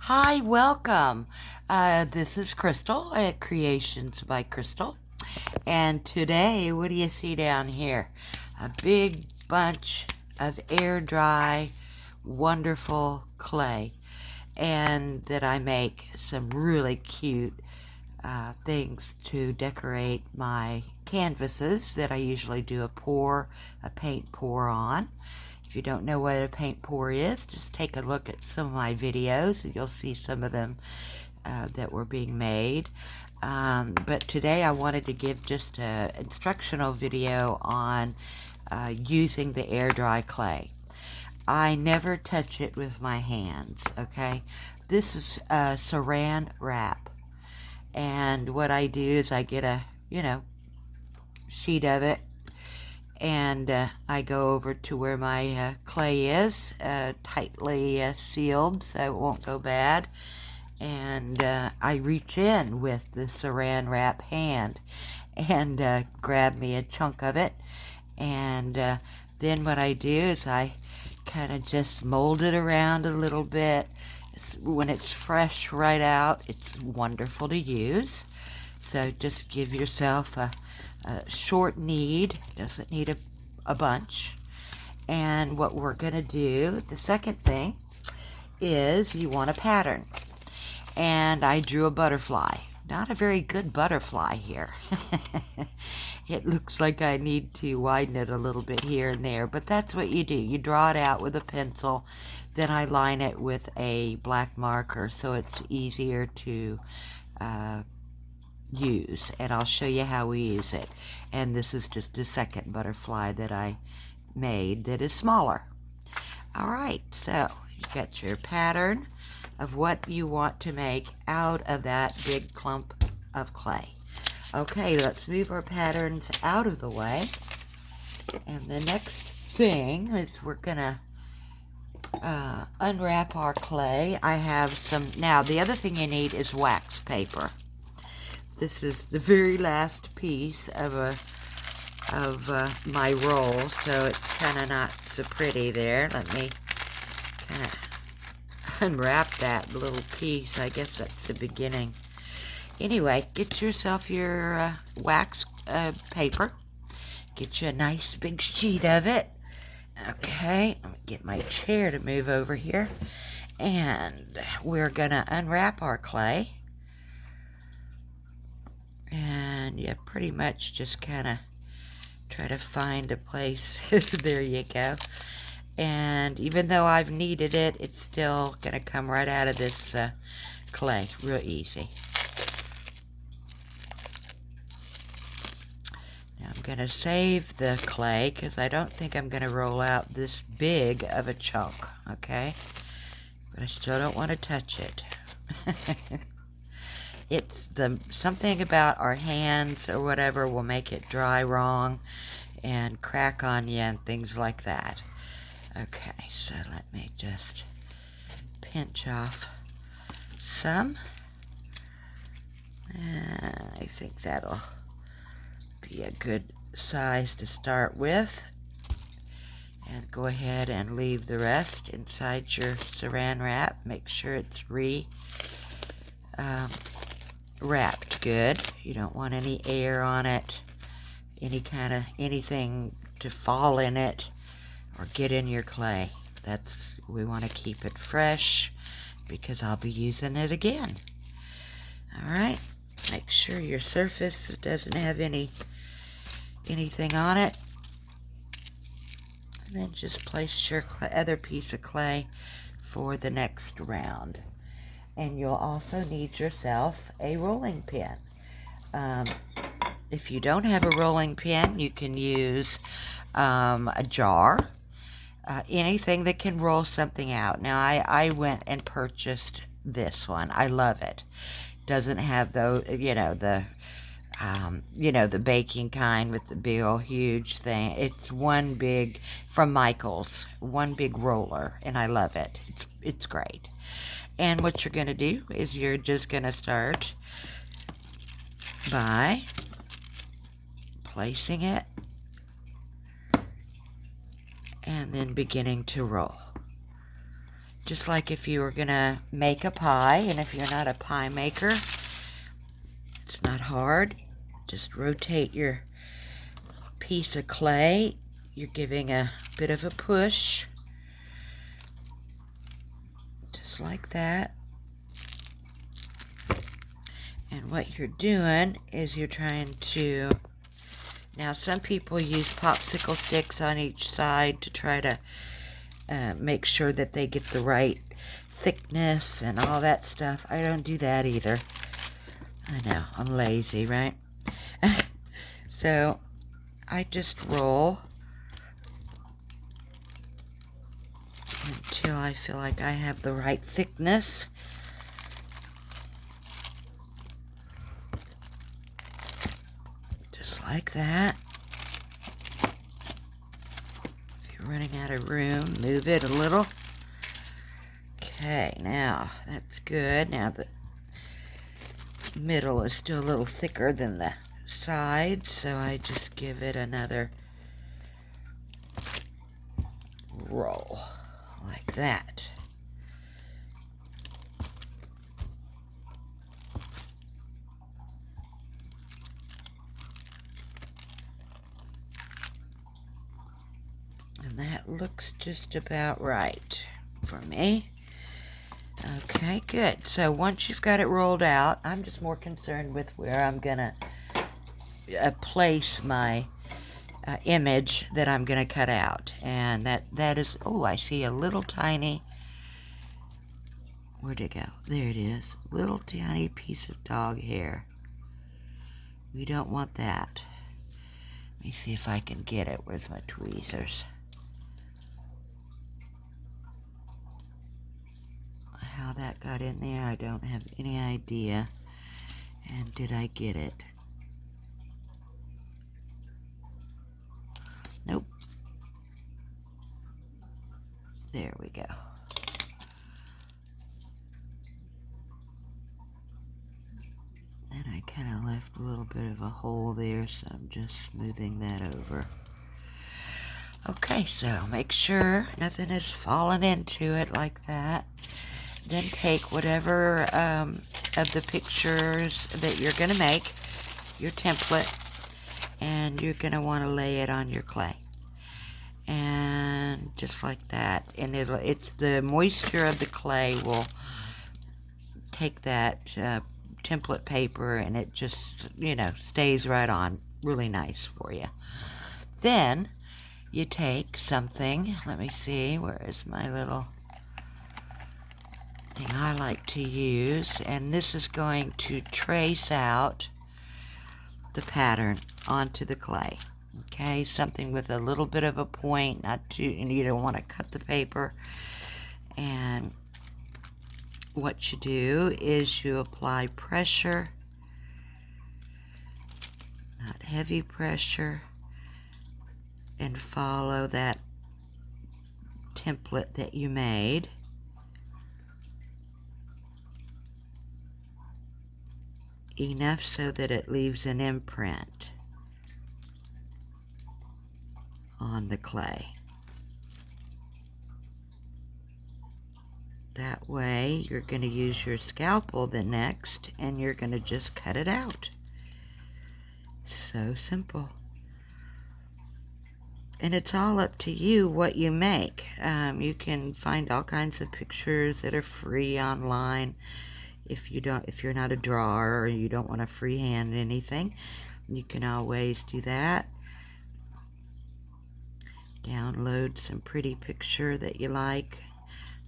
Hi, welcome. This is Crystal at Creations by Crystal. And today, what do you see down here? A big bunch of air dry, wonderful clay. And that I make some really cute things to decorate my canvases that I usually do a paint pour on. If you don't know what a paint pour is, just take a look at some of my videos and you'll see some of them that were being made. But today I wanted to give just an instructional video on using the air dry clay. I never touch it with my hands, okay? This is saran wrap. And what I do is I get a, sheet of it, and I go over to where my clay is, tightly sealed so it won't go bad, and I reach in with the saran wrap hand and grab me a chunk of it, and then what I do is I kind of just mold it around a little bit. When it's fresh right out, it's wonderful to use. So just give yourself a short knead, doesn't need a bunch. And what we're going to do, the second thing, is you want a pattern. And I drew a butterfly. Not a very good butterfly here. It looks like I need to widen it a little bit here and there, but that's what you do. You draw it out with a pencil, then I line it with a black marker so it's easier to use, and I'll show you how we use it. And this is just a second butterfly that I made that is smaller. Alright, so you got your pattern of what you want to make out of that big clump of clay. Okay, let's move our patterns out of the way. And the next thing is we're gonna unwrap our clay. I have some, now the other thing you need is wax paper. This is the very last piece of my roll, so it's kind of not so pretty there. Let me kind of unwrap that little piece. I guess that's the beginning. Anyway, get yourself your wax paper. Get you a nice big sheet of it. Okay, let me get my chair to move over here. And we're going to unwrap our clay. And you pretty much just kind of try to find a place. There you go. And even though I've kneaded it, it's still going to come right out of this clay. Real easy. Now I'm going to save the clay because I don't think I'm going to roll out this big of a chunk. Okay? But I still don't want to touch it. It's something about our hands or whatever will make it dry wrong and crack on you and things like that. Okay, so let me just pinch off some. I think that'll be a good size to start with. And go ahead and leave the rest inside your saran wrap. Make sure it's wrapped good. You don't want any air on it, anything to fall in it or get in your clay. We want to keep it fresh because I'll be using it again. Alright, make sure your surface doesn't have anything on it. And then just place your other piece of clay for the next round. And you'll also need yourself a rolling pin. If you don't have a rolling pin, you can use a jar. Anything that can roll something out. Now, I went and purchased this one. I love it. Doesn't have the baking kind with the big old huge thing. It's one big, from Michael's, one big roller, and I love it. It's great. And what you're going to do is you're just going to start by placing it and then beginning to roll. just like if you were gonna make a pie, and if you're not a pie maker, it's not hard. Just rotate your piece of clay. You're giving a bit of a push, just like that. And what you're doing is you're trying to, now some people use popsicle sticks on each side to try to make sure that they get the right thickness and all that stuff. I don't do that either. I know, I'm lazy, right? So I just roll until I feel like I have the right thickness. Just like that. If you're running out of room, move it a little. Okay, now that's good. Now the middle is still a little thicker than the side, so I just give it another roll like that. And that looks just about right for me. Okay, good. So once you've got it rolled out, I'm just more concerned with where I'm gonna place my image that I'm gonna cut out. And that is, oh, I see a little tiny, where'd it go? There it is. Little tiny piece of dog hair. We don't want that. Let me see if I can get it. Where's my tweezers? How that got in there, I don't have any idea. And did I get it? Nope. There we go. And I kind of left a little bit of a hole there, so I'm just smoothing that over. Okay, so make sure nothing is falling into it like that. Then take whatever of the pictures that you're going to make, your template, and you're going to want to lay it on your clay. And just like that. And it's the moisture of the clay will take that template paper, and it just, you know, stays right on. Really nice for you. Then you take something, let me see, where is my little thing I like to use, and this is going to trace out the pattern onto the clay. Okay, something with a little bit of a point, not too, and you don't want to cut the paper. And what you do is you apply pressure, not heavy pressure, and follow that template that you made. Enough so that it leaves an imprint on the clay. That way you're going to use your scalpel the next, and you're going to just cut it out. So simple. And it's all up to you what you make. You can find all kinds of pictures that are free online. If you're not a drawer or you don't want to freehand anything, you can always do that. Download some pretty picture that you like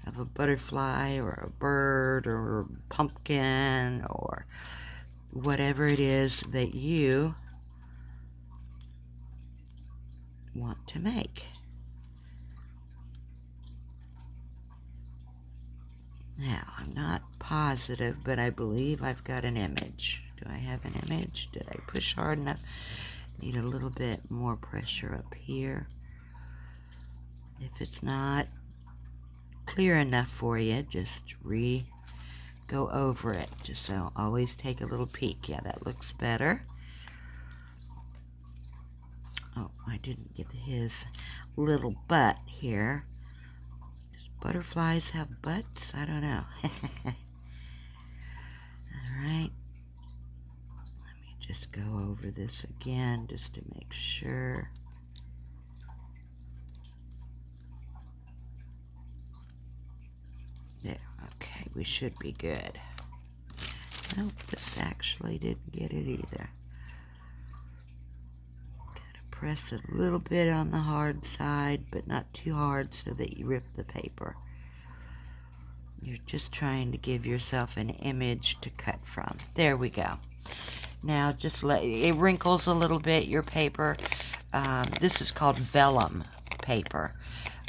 of a butterfly or a bird or a pumpkin or whatever it is that you want to make. Now, I'm not positive, but I believe I've got an image. Do I have an image? Did I push hard enough? Need a little bit more pressure up here. If it's not clear enough for you, just go over it. Just so always take a little peek. Yeah, that looks better. Oh, I didn't get his little butt here. Just butterflies have butts? I don't know. Alright. Let me just go over this again just to make sure. There. Okay, we should be good. Nope, this actually didn't get it either. Gotta press a little bit on the hard side, but not too hard so that you rip the paper. You're just trying to give yourself an image to cut from. There we go. Now just let it wrinkles a little bit, your paper. This is called vellum paper.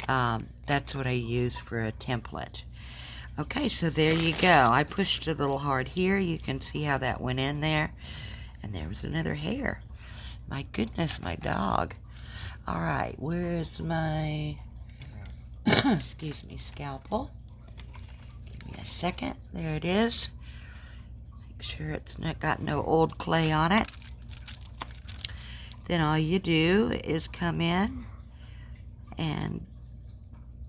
That's what I use for a template. Okay, so there you go. I pushed a little hard here. You can see how that went in there. And there was another hair. My goodness, my dog. All right, where's my, excuse me, scalpel? Give me a second. There it is. Make sure it's not got no old clay on it. Then all you do is come in and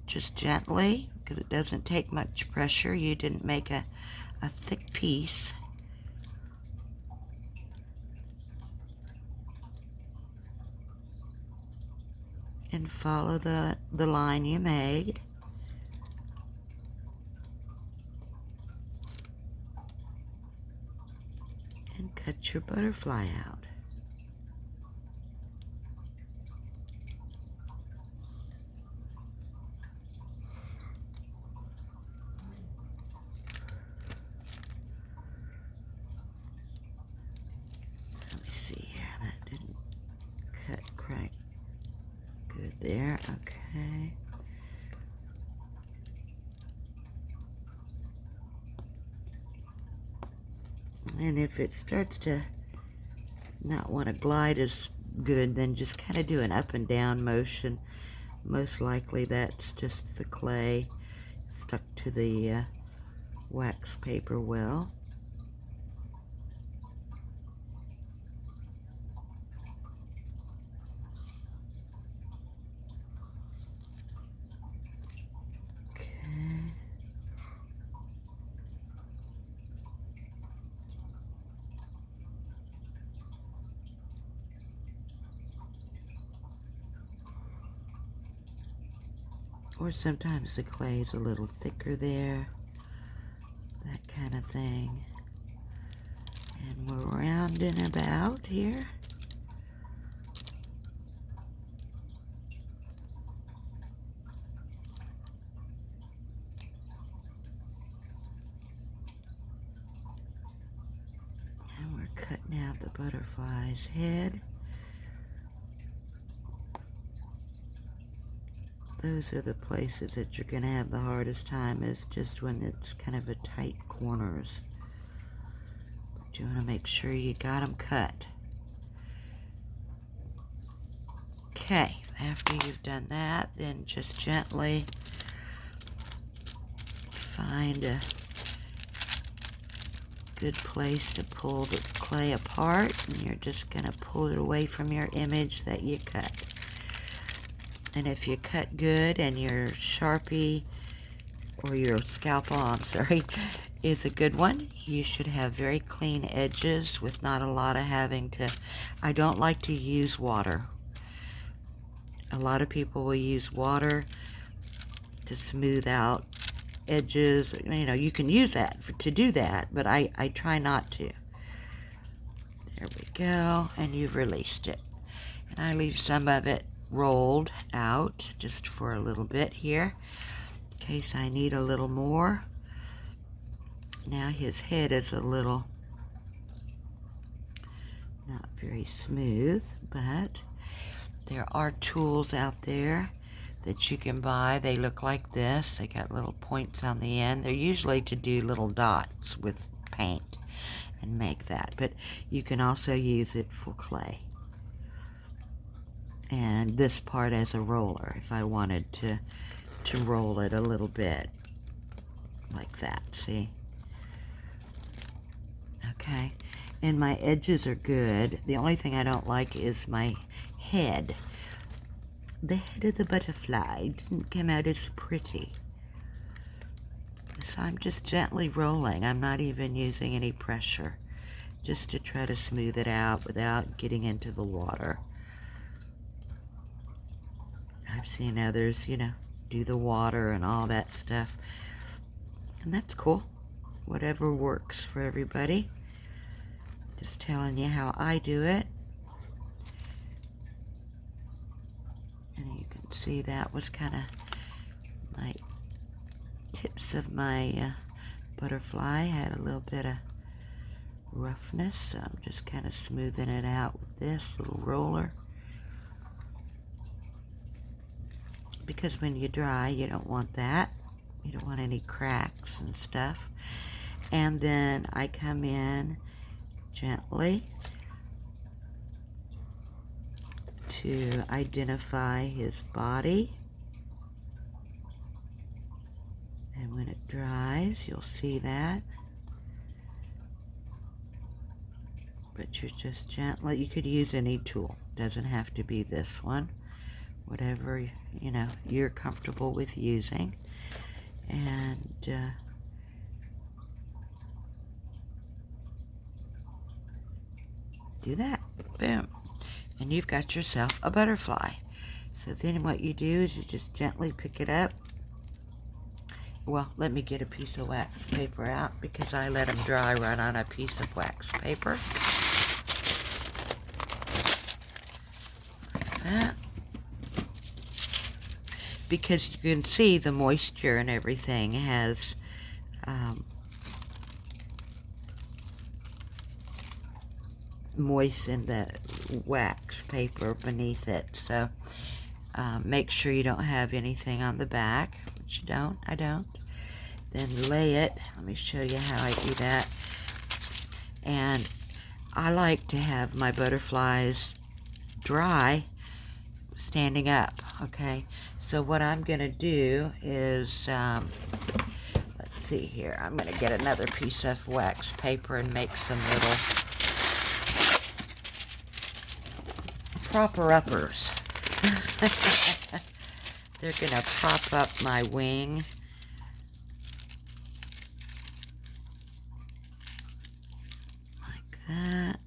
just gently, because it doesn't take much pressure. You didn't make a thick piece. And follow the line you made. And cut your butterfly out. Let me see here, that didn't cut quite good there, okay. And if it starts to not want to glide as good, then just kind of do an up and down motion. Most likely that's just the clay stuck to the wax paper well. Or sometimes the clay is a little thicker there, that kind of thing. And we're rounding about here. And we're cutting out the butterfly's head. Those are the places that you're going to have the hardest time, is just when it's kind of a tight corners. But you want to make sure you got them cut. Okay, after you've done that, then just gently find a good place to pull the clay apart, and you're just going to pull it away from your image that you cut. And if you cut good and your Sharpie or your scalpel, I'm sorry, is a good one, you should have very clean edges with not a lot of having to, I don't like to use water. A lot of people will use water to smooth out edges. You know, you can use that to do that, but I try not to. There we go, and you've released it. And I leave some of it rolled out just for a little bit here in case I need a little more. Now his head is a little not very smooth, but there are tools out there that you can buy. They look like this. They got little points on the end. They're usually to do little dots with paint and make that, but you can also use it for clay. And this part as a roller, if I wanted to roll it a little bit like that, see? Okay, and my edges are good. The only thing I don't like is my head. The head of the butterfly didn't come out as pretty. So I'm just gently rolling. I'm not even using any pressure, just to try to smooth it out without getting into the water. I've seen others, you know, do the water and all that stuff, and that's cool. Whatever works for everybody. Just telling you how I do it. And you can see that was kind of my tips of my butterfly. Had a little bit of roughness, so I'm just kind of smoothing it out with this little roller. Because when you dry, you don't want that. You don't want any cracks and stuff. And then I come in gently to identify his body. And when it dries, you'll see that. But you're just gently, you could use any tool. Doesn't have to be this one. Whatever, you know, you're comfortable with using. And do that. Boom. And you've got yourself a butterfly. So then what you do is you just gently pick it up. Well, let me get a piece of wax paper out because I let them dry right on a piece of wax paper. Like that. Because you can see the moisture and everything has moistened the wax paper beneath it. So make sure you don't have anything on the back, which you don't. I don't. Then lay it. Let me show you how I do that. And I like to have my butterflies dry standing up. Okay, so what I'm gonna do is let's see here, I'm gonna get another piece of wax paper and make some little proper uppers. They're gonna prop up my wing. Like that.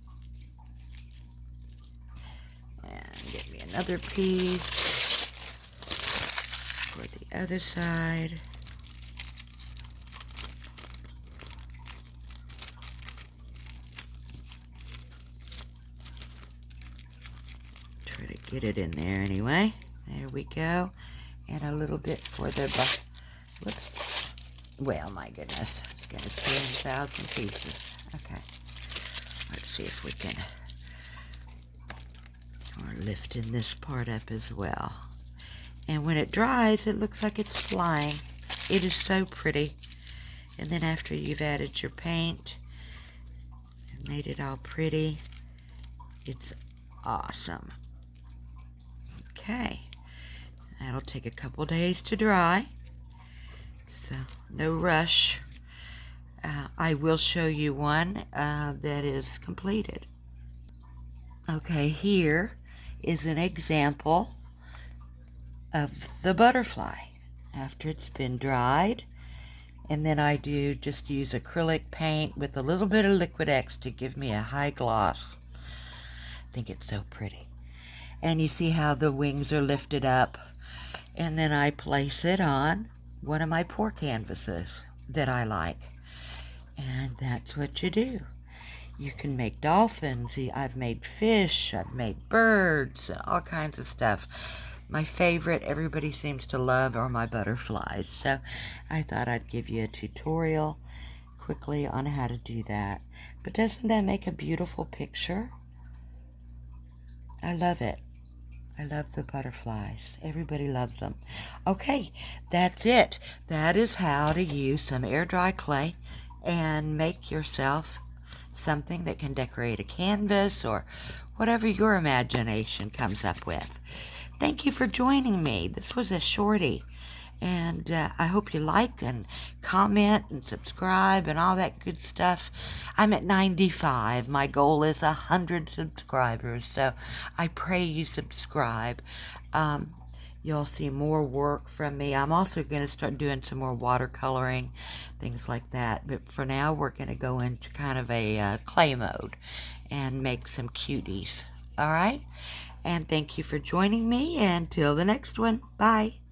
And get me another piece for the other side. Try to get it in there anyway. There we go. And a little bit for the whoops. Well, my goodness. It's going to be 1,000 pieces. Okay. Let's see if we can. We're lifting this part up as well. And when it dries, it looks like it's flying. It is so pretty. And then after you've added your paint and made it all pretty, it's awesome. Okay. That'll take a couple days to dry. So no rush. I will show you one that is completed. Okay, here is an example of the butterfly after it's been dried. And then I do just use acrylic paint with a little bit of liquid X to give me a high gloss. I think it's so pretty. And you see how the wings are lifted up. And then I place it on one of my pour canvases that I like. And that's what you do. You can make dolphins. I've made fish. I've made birds. All kinds of stuff. My favorite, everybody seems to love, are my butterflies. So I thought I'd give you a tutorial quickly on how to do that. But doesn't that make a beautiful picture? I love it. I love the butterflies. Everybody loves them. Okay, that's it. That is how to use some air dry clay and make yourself something that can decorate a canvas or whatever your imagination comes up with. Thank you for joining me. This was a shorty. And I hope you like and comment and subscribe and all that good stuff. I'm at 95. My goal is 100 subscribers. So I pray you subscribe. you'll see more work from me. I'm also going to start doing some more watercoloring, things like that. But for now, we're going to go into kind of a clay mode and make some cuties. All right? And thank you for joining me. Until the next one. Bye.